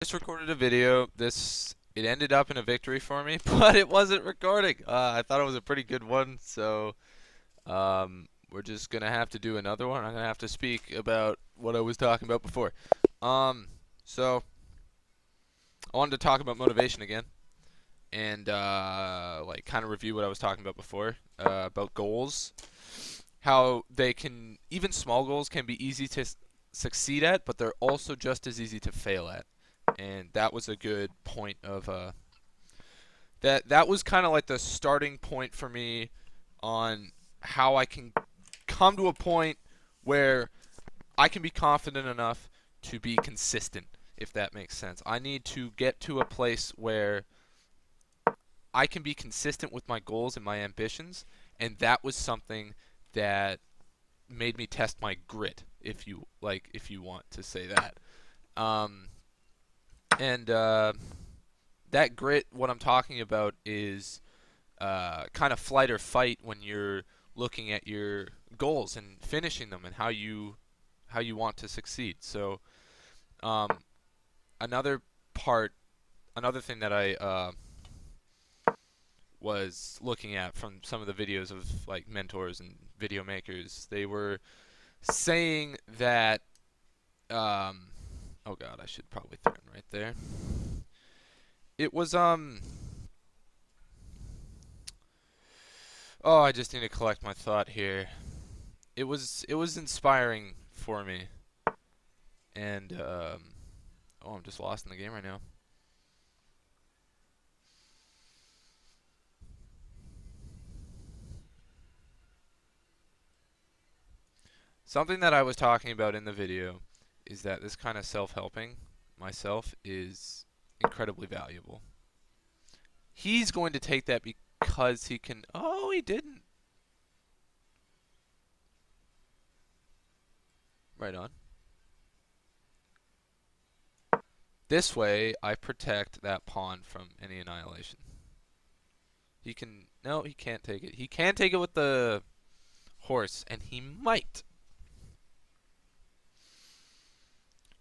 Just recorded a video. It ended up in a victory for me, but it wasn't recording. I thought it was a pretty good one, so we're just gonna have to do another one. I'm gonna have to speak about what I was talking about before. Um, so I wanted to talk about motivation again, and like kind of review what I was talking about before about goals, how they can even small goals can be easy to succeed at, but they're also just as easy to fail at. And that was a good point of that was kind of like the starting point for me on how I can come to a point where I can be confident enough to be consistent, if that makes sense. I need to get to a place where I can be consistent with my goals and my ambitions, and that was something that made me test my grit, if you want to say that. Um, and that grit, what I'm talking about is kind of flight or fight when you're looking at your goals and finishing them and how you want to succeed. So um, another part, another thing that I was looking at from some of the videos of like mentors and video makers, they were saying that oh god, I should probably throw it right there. It was oh, I just need to collect my thought here. It was inspiring for me, and oh, I'm just lost in the game right now. Something that I was talking about in the video is that this kind of self-helping myself is incredibly valuable. He's going to take that because he can. Oh, he didn't. Right on. This way, I protect that pawn from any annihilation. He can. No, he can't take it. He can take it with the horse, and he might.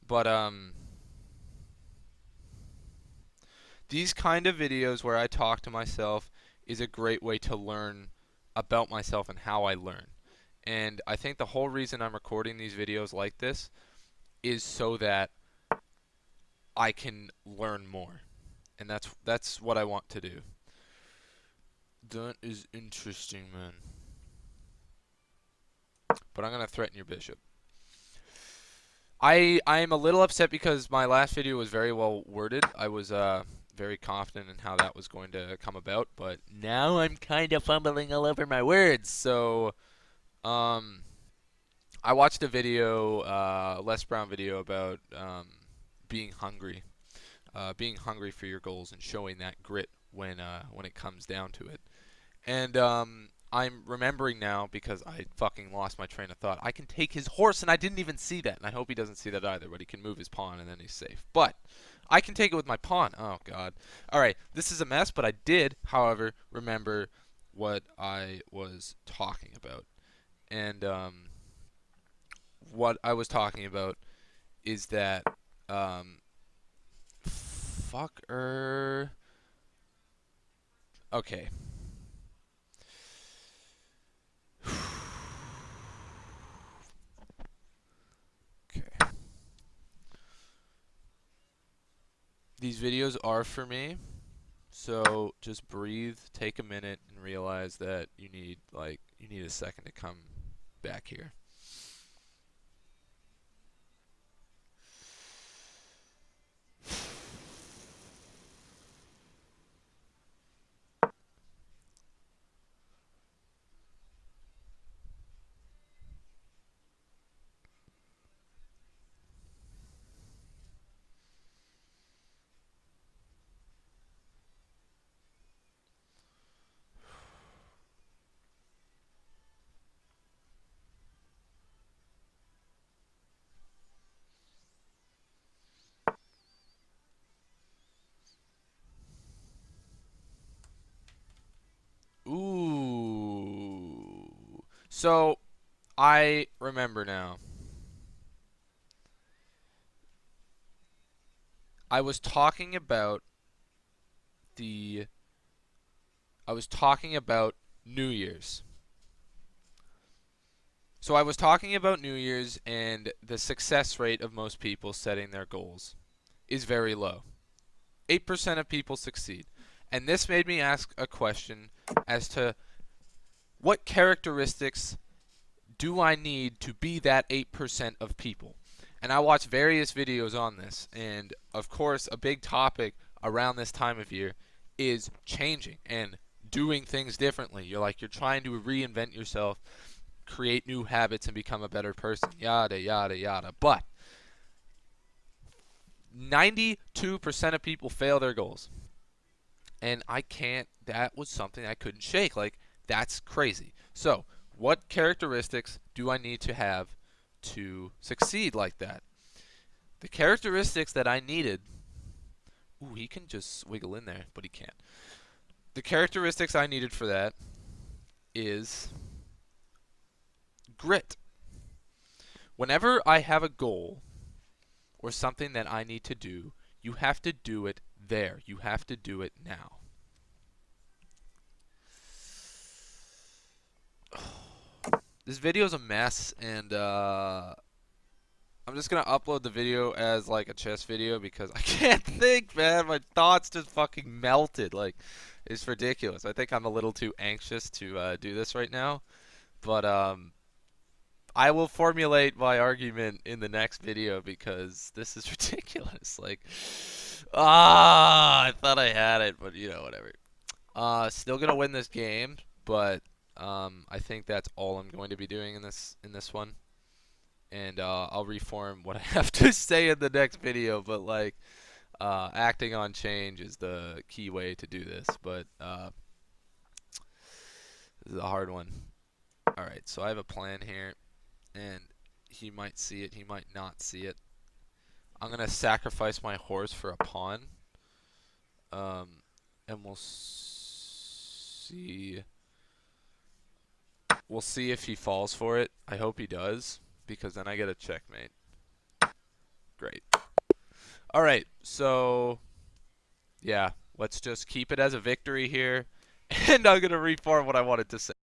But these kind of videos where I talk to myself is a great way to learn about myself and how I learn. And I think the whole reason I'm recording these videos like this is so that I can learn more. And that's what I want to do. That is interesting, man. But I'm gonna threaten your bishop. I am a little upset because my last video was very well worded. I was very confident in how that was going to come about, but now I'm kind of fumbling all over my words. So um, I watched a video, Les Brown video about being hungry for your goals and showing that grit when it comes down to it. And I'm remembering now because I fucking lost my train of thought. I can take his horse, and I didn't even see that, and I hope he doesn't see that either. But he can move his pawn, and then he's safe. But I can take it with my pawn. Oh god. All right, this is a mess, but I did, however, remember what I was talking about. And what I was talking about is that fucker. Okay. Okay. These videos are for me. So just breathe, take a minute, and realize that you need a second to come back here. Ooh. So I remember now. I was talking about the I was talking about New Year's. So I was talking about New Year's, and the success rate of most people setting their goals is very low. 8% of people succeed. And this made me ask a question as to what characteristics do I need to be that 8% of people? And I watched various videos on this, and of course, a big topic around this time of year is changing and doing things differently. You're trying to reinvent yourself, create new habits, and become a better person, yada, yada, yada. But 92% of people fail their goals. And that was something I couldn't shake. Like, that's crazy. So, what characteristics do I need to have to succeed like that? The characteristics that I needed. Ooh, he can just wiggle in there, but he can't. The characteristics I needed for that is grit. Whenever I have a goal or something that I need to do, you have to do it there. You have to do it now. This video is a mess, and I'm just gonna upload the video as like a chess video because I can't think, man. My thoughts just fucking melted. Like, it's ridiculous. I think I'm a little too anxious to do this right now, but I will formulate my argument in the next video because this is ridiculous. Like, I thought I had it, but whatever. Still gonna win this game, but I think that's all I'm going to be doing in this one. And I'll reform what I have to say in the next video, but like acting on change is the key way to do this, but this is a hard one. Alright, so I have a plan here, and he might see it, he might not see it. I'm gonna sacrifice my horse for a pawn, and we'll see if he falls for it. I hope he does, because then I get a checkmate. Great. Alright, so yeah, let's just keep it as a victory here, and I'm gonna reform what I wanted to say.